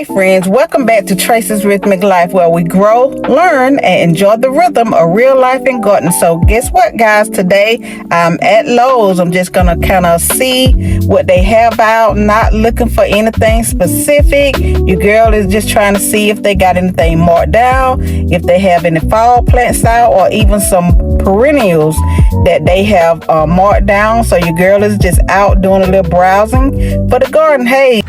Hey friends, welcome back to Tracy's Rhythmic Life, where we grow, learn, and enjoy the rhythm of real life and gardening. So guess what, guys? Today I'm at Lowe's. I'm just gonna kind of see what they have out, not looking for anything specific. Your girl is just trying to see if they got anything marked down, if they have any fall plants out, or even some perennials that they have marked down. So your girl is just out doing a little browsing for the garden. Hey.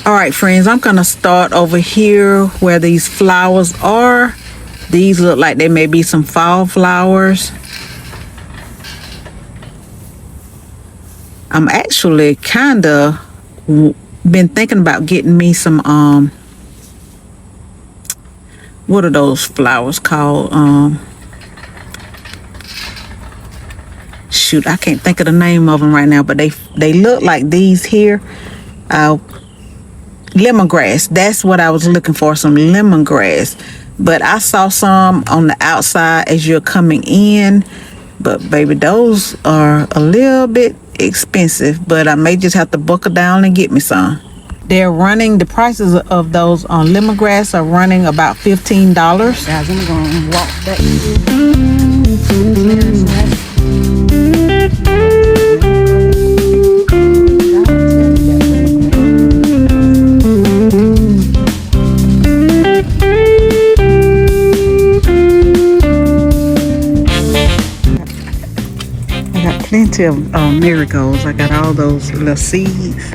All right, friends, I'm gonna start over here where these flowers are. These look like they may be some fall flowers. I'm actually kinda been thinking about getting me some what are those flowers called? Shoot, I can't think of the name of them right now, but they look like these here. Lemongrass. That's what I was looking for, some lemongrass. But I saw some on the outside as you're coming in, but baby, those are a little bit expensive, but I may just have to buckle down and get me some. They're running, the prices of those on lemongrass are running about $15. Guys, I'm gonna walk back. Plenty of marigolds. I got all those little seeds.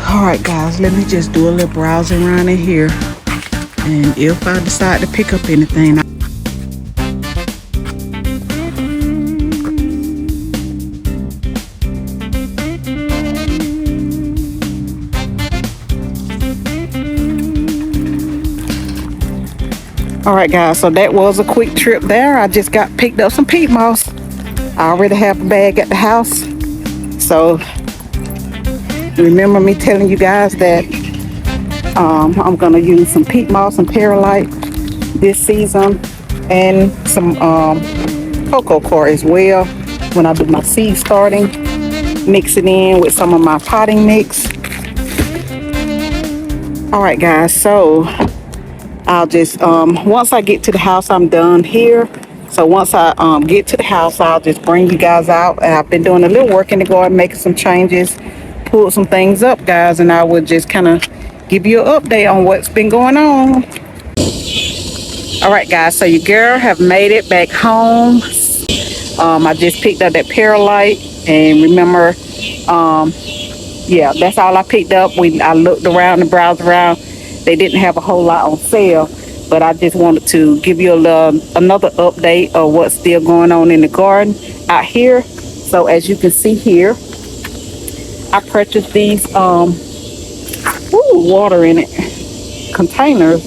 Alright guys, let me just do a little browsing around in here, and if I decide to pick up anything, alright guys, so that was a quick trip there. I just picked up some peat moss. I already have a bag at the house, so remember me telling you guys that I'm gonna use some peat moss and perlite this season, and some cocoa coir as well when I do my seed starting. Mix it in with some of my potting mix. All right guys, so I'll just once I get to the house, I'm done here. So once I get to the house, I'll just bring you guys out. And I've been doing a little work in the garden, making some changes, pulled some things up, guys, and I will just kind of give you an update on what's been going on. All right guys, so your girl have made it back home. I just picked up that perlite, and remember, yeah, that's all I picked up. I looked around and browsed around. They didn't have a whole lot on sale, but I just wanted to give you another update of what's still going on in the garden out here. So as you can see here, I purchased these water in it containers.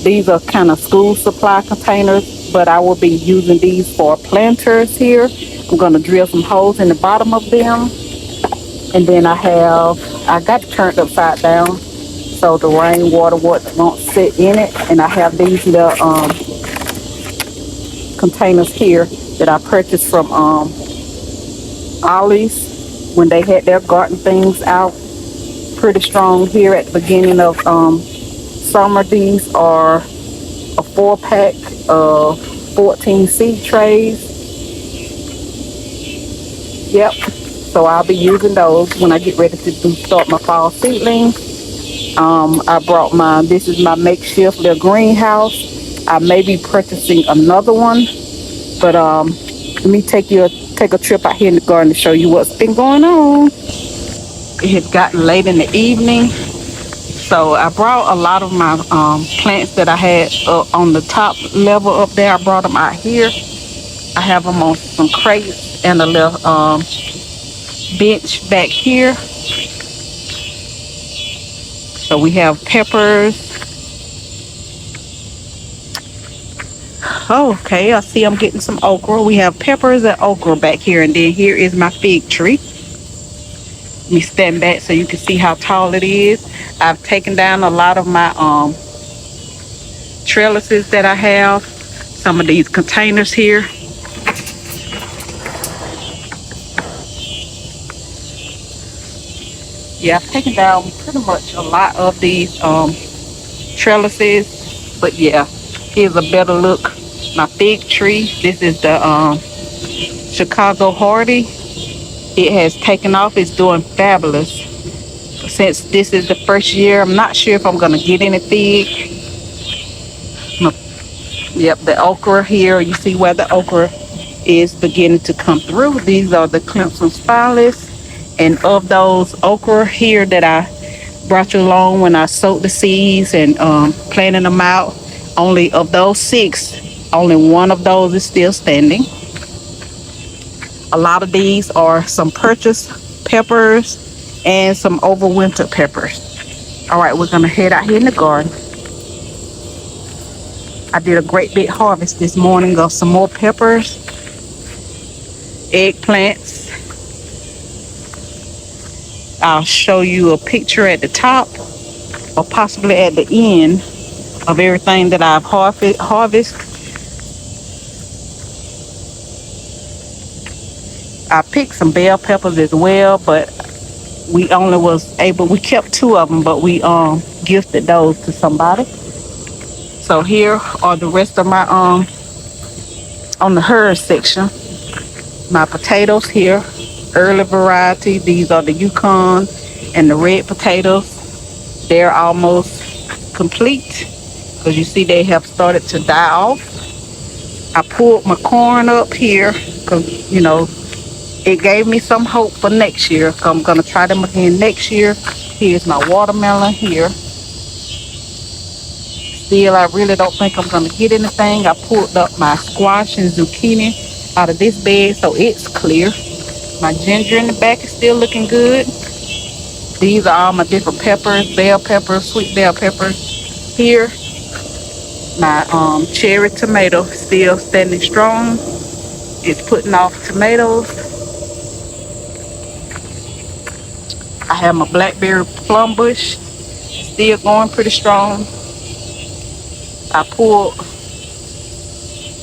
These are kind of school supply containers, but I will be using these for planters here. I'm going to drill some holes in the bottom of them, and then I got it turned upside down so the rainwater won't sit in it. And I have these little containers here that I purchased from Ollie's when they had their garden things out pretty strong here at the beginning of summer. These are a 4-pack of 14 seed trays. Yep, so I'll be using those when I get ready to start my fall seedlings. I brought this is my makeshift little greenhouse. I may be purchasing another one, but let me take a trip out here in the garden to show you what's been going on. It had gotten late in the evening, so So I brought a lot of my plants that I had on the top level up there. I brought them out here. I have them on some crates and a little bench back here. So we have peppers. Oh, okay, I see I'm getting some okra. We have peppers and okra back here. And then here is my fig tree. Let me stand back so you can see how tall it is. I've taken down a lot of my trellises that I have. Some of these containers here. Yeah, I've taken down pretty much a lot of these trellises. But yeah, here's a better look. My fig tree. This is the Chicago Hardy. It has taken off. It's doing fabulous. Since this is the first year, I'm not sure if I'm gonna get any fig. Yep, the okra here. You see where the okra is beginning to come through. These are the Clemson spirales. And of those okra here that I brought you along when I sowed the seeds and planting them out, only of those 6, only one of those is still standing. A lot of these are some purchased peppers and some overwintered peppers. All right, we're gonna head out here in the garden. I did a great big harvest this morning of some more peppers, eggplants. I'll show you a picture at the top or possibly at the end of everything that I've harvested. I picked some bell peppers as well, but we kept 2 of them, but we gifted those to somebody. So here are the rest of my on the herb section. My potatoes here, early variety. These are the Yukon and the red potatoes. They're almost complete because you see they have started to die off. I pulled my corn up here because it gave me some hope for next year. So I'm gonna try them again next year. Here's my watermelon here. Still, I really don't think I'm gonna get anything. I pulled up my squash and zucchini out of this bed, so it's clear. My ginger in the back is still looking good. These are all my different peppers, bell peppers, sweet bell peppers. Here, my cherry tomato still standing strong. It's putting off tomatoes. I have my blackberry plum bush still going pretty strong. I pulled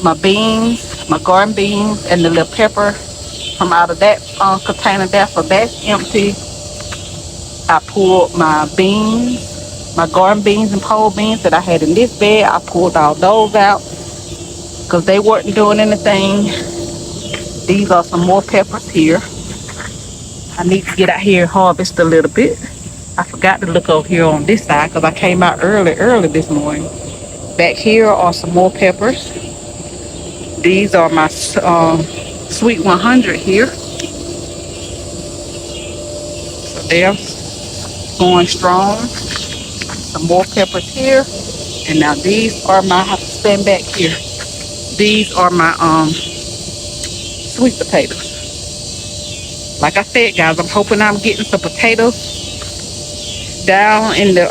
my beans, my garden beans, and the little pepper from out of that container there, so that's empty. I pulled my beans, my garden beans and pole beans that I had in this bed. I pulled all those out because they weren't doing anything. These are some more peppers here. I need to get out here and harvest a little bit. I forgot to look over here on this side because I came out early this morning. Back here are some more peppers. These are my sweet 100 here. So they're going strong. Some more peppers here. And now these are my, I have to stand back here. These are my sweet potatoes. Like I said, guys, I'm hoping I'm getting some potatoes down in the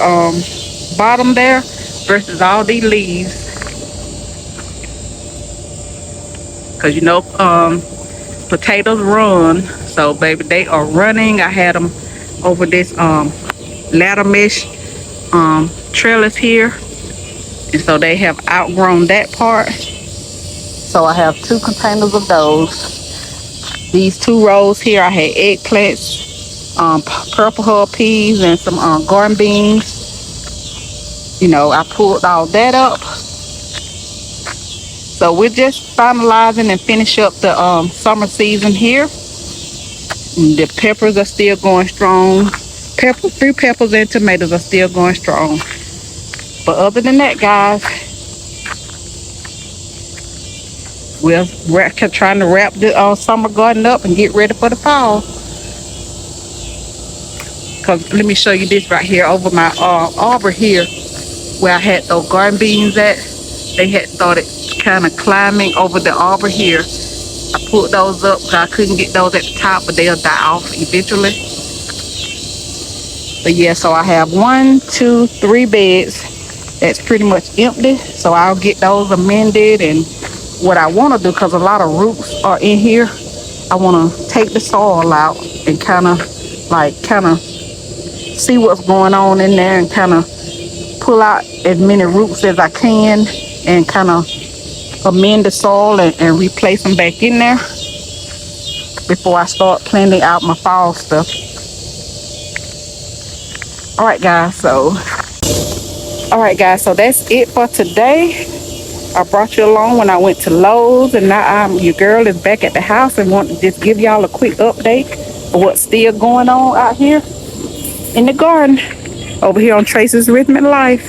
bottom there versus all these leaves. Because potatoes run. So baby, they are running. I had them over this ladder mesh trellis here. And so they have outgrown that part. So I have 2 containers of those. These 2 rows here, I had eggplants, purple hull peas, and some garden beans. I pulled all that up. So we're just finalizing and finish up the summer season here. And the peppers are still going strong. Fruit peppers and tomatoes are still going strong. But other than that, guys, we're trying to wrap the summer garden up and get ready for the fall. Cause let me show you this right here over my arbor here where I had those garden beans at. They had started kind of climbing over the arbor here. I pulled those up because I couldn't get those at the top, but they'll die off eventually. But yeah, so I have 1, 2, 3 beds that's pretty much empty. So I'll get those amended. And what I want to do, because a lot of roots are in here, I want to take the soil out and kind of see what's going on in there and kind of pull out as many roots as I can and kind of amend the soil and replace them back in there before I start planting out my fall stuff. All right guys, so that's it for today. I brought you along when I went to Lowe's, and now your girl is back at the house and want to just give y'all a quick update of what's still going on out here in the garden over here on Tracy's Rhythm and Life.